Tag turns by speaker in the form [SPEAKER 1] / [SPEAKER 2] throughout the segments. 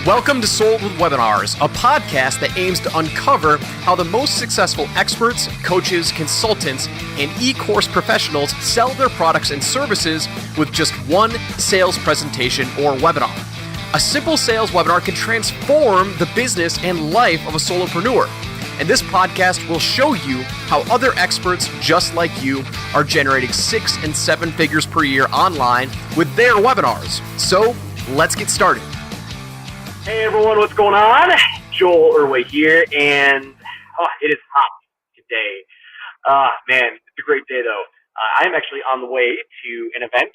[SPEAKER 1] Welcome to Sold with Webinars, a podcast that aims to uncover how the most successful experts, coaches, consultants, and e-course professionals sell their products and services with just one sales presentation or webinar. A simple sales webinar can transform the business and life of a solopreneur. And this podcast will show you how other experts just like you are generating 6 and 7 figures per year online with their webinars. So let's get started.
[SPEAKER 2] Hey everyone, what's going on? Joel Irway here, and it is hot today. Man, it's a great day though. I'm actually on the way to an event,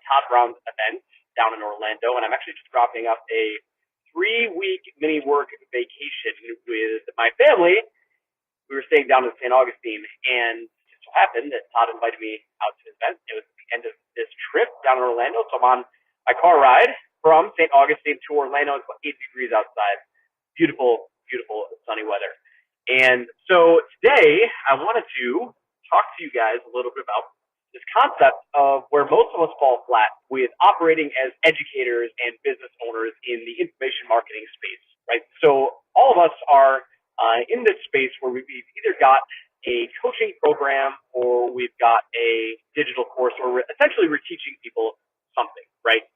[SPEAKER 2] Todd Brown's event down in Orlando, and I'm actually just wrapping up a 3-week mini work vacation with my family. We were staying down in St. Augustine, and it just so happened that Todd invited me out to his event. It was the end of this trip down in Orlando, so I'm on my car ride from St. Augustine to Orlando. It's about 80 degrees outside. Beautiful, beautiful sunny weather. And so today I wanted to talk to you guys a little bit about this concept of where most of us fall flat with operating as educators and business owners in the information marketing space, right? So all of us are in this space where we've either got a coaching program or we've got a digital course, or essentially we're teaching people something, right?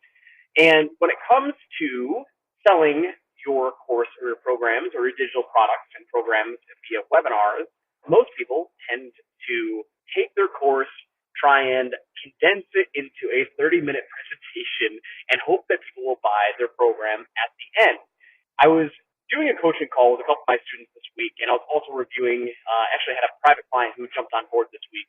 [SPEAKER 2] And when it comes to selling your course or your programs or your digital products and programs via webinars, most people tend to take their course, try and condense it into a 30-minute presentation, and hope that people will buy their program at the end. I was doing a coaching call with a couple of my students this week, and I was also reviewing, actually had a private client who jumped on board this week.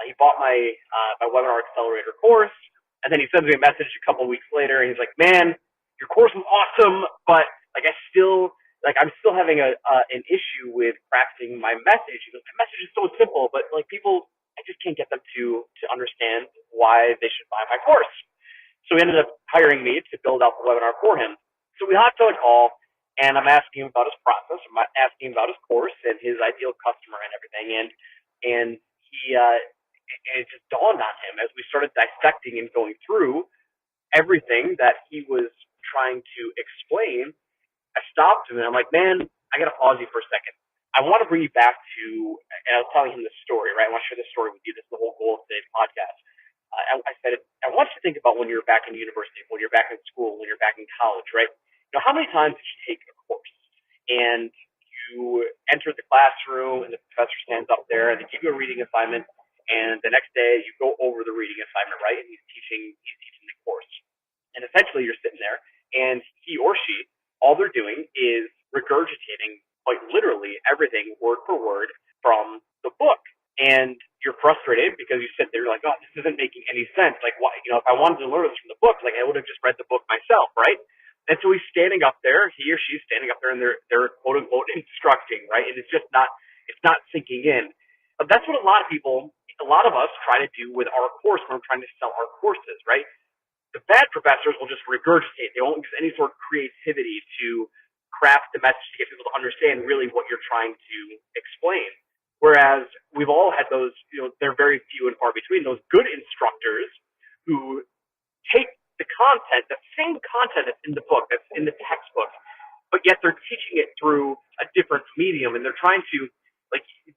[SPEAKER 2] He bought my Webinar Accelerator course. And then he sends me a message a couple of weeks later, and he's like, "Man, your course was awesome, but I'm still having an issue with crafting my message. He goes, my message is so simple, but people, I just can't get them to understand why they should buy my course." So he ended up hiring me to build out the webinar for him. So we hopped on a call, and I'm asking him about his process. I'm asking him about his course and his ideal customer and everything, and he. And it just dawned on him as we started dissecting and going through everything that he was trying to explain. I stopped him and I'm like, "Man, I got to pause you for a second. I want to bring you back to," and I was telling him this story, right? I want to share this story with you. This is the whole goal of today's podcast. I said, I want you to think about when you're back in university, when you're back in school, when you're back in college, right? How many times did you take a course and you entered the classroom and the professor stands up there and they give you a reading assignment, and the next day you go over the reading assignment, right? And he's teaching the course. And essentially you're sitting there and he or she, all they're doing is regurgitating quite literally everything word for word from the book. And you're frustrated because you sit there, you're like, "Oh, this isn't making any sense. Like, why? If I wanted to learn this from the book, I would have just read the book myself, right?" And so he's standing up there, he or she's standing up there, and they're quote unquote instructing, right? And it's not sinking in. But that's what a lot of us try to do with our course when we're trying to sell our courses, right? The bad professors will just regurgitate. They won't use any sort of creativity to craft the message to get people to understand really what you're trying to explain. Whereas we've all had those, they're very few and far between, those good instructors who take the content, the same content that's in the book, that's in the textbook, but yet they're teaching it through a different medium, and they're trying to,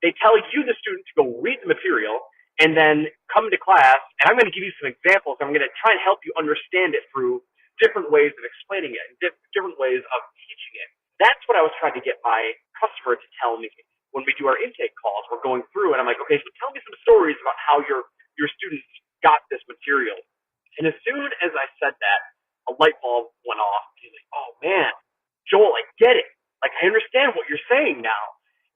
[SPEAKER 2] they tell you, the student, to go read the material and then come to class, and I'm going to give you some examples. I'm going to try and help you understand it through different ways of explaining it and different ways of teaching it. That's what I was trying to get my customer to tell me when we do our intake calls. We're going through, and I'm like, "Okay, so tell me some stories about how your students got this material." And as soon as I said that, a light bulb went off. He's like, "Oh man, Joel, I get it. I understand what you're saying now.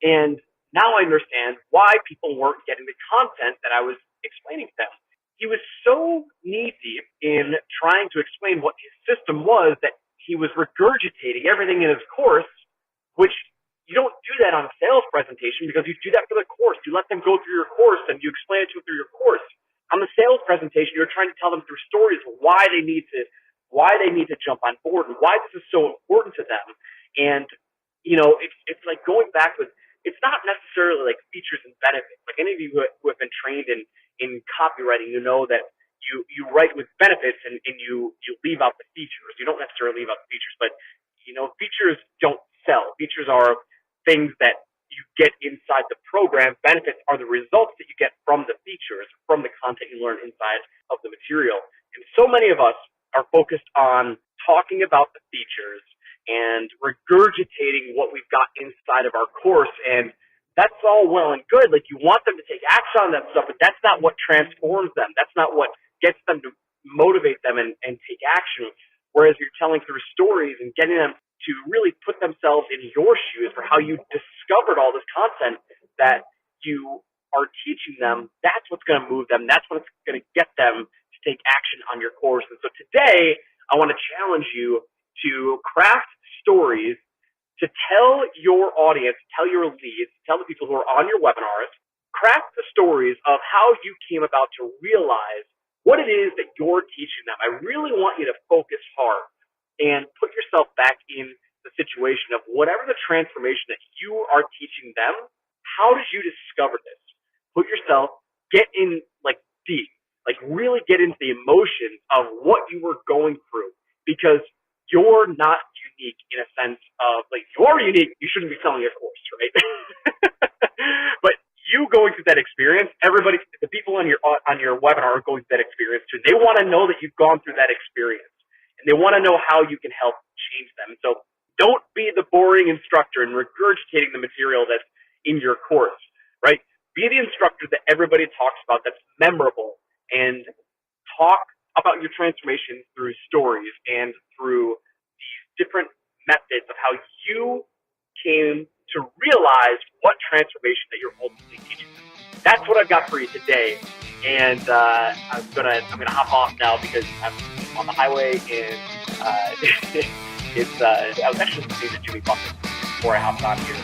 [SPEAKER 2] And now I understand why people weren't getting the content that I was explaining to them." He was so knee-deep in trying to explain what his system was that he was regurgitating everything in his course, which you don't do that on a sales presentation, because you do that for the course. You let them go through your course and you explain it to them through your course. On the sales presentation, you're trying to tell them through stories why they need to jump on board and why this is so important to them. And it's like going back with, it's not necessarily like features and benefits. Like any of you who have been trained in copywriting, you know that you write with benefits and you leave out the features. You don't necessarily leave out the features, but features don't sell. Features are things that you get inside the program. Benefits are the results that you get from the features, from the content you learn inside of the material. And so many of us are focused on talking about the features and regurgitating what we've got inside of our course. And that's all well and good. Like, you want them to take action on that stuff, but that's not what transforms them. That's not what gets them to motivate them and take action. Whereas you're telling through stories and getting them to really put themselves in your shoes for how you discovered all this content that you are teaching them, that's what's going to move them. That's what's going to get them to take action on your course. And so today, I want to challenge you to craft stories to tell your audience, tell your leads, tell the people who are on your webinars, craft the stories of how you came about to realize what it is that you're teaching them. I really want you to focus hard and put yourself back in the situation of whatever the transformation that you are teaching them. How did you discover this? Put yourself, get in deep, really get into the emotions of what you were going through, because you're not unique in a sense of, you're unique, you shouldn't be selling your course, right? But you going through that experience, everybody, the people on your webinar are going through that experience too. They want to know that you've gone through that experience, and they want to know how you can help change them. So don't be the boring instructor and regurgitating the material that's in your course, right? Be the instructor that everybody talks about, that's memorable, and talk about your transformation through stories and through these different methods of how you came to realize what transformation that you're ultimately teaching them. That's what I've got for you today, and I'm gonna hop off now because I'm on the highway, and I was actually listening to Jimmy Buffett before I hopped on here,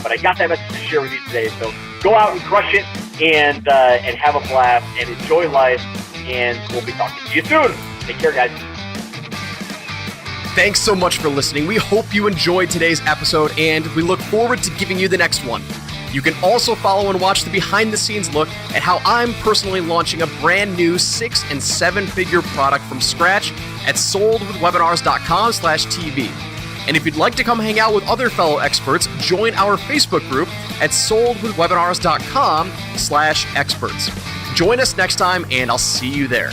[SPEAKER 2] but I got that message to share with you today. So go out and crush it, and have a blast, and enjoy life. And we'll be talking to you soon. Take care, guys.
[SPEAKER 1] Thanks so much for listening. We hope you enjoyed today's episode, and we look forward to giving you the next one. You can also follow and watch the behind-the-scenes look at how I'm personally launching a brand new 6- and 7-figure product from scratch at soldwithwebinars.com/TV. And if you'd like to come hang out with other fellow experts, join our Facebook group at soldwithwebinars.com/experts. Join us next time, and I'll see you there.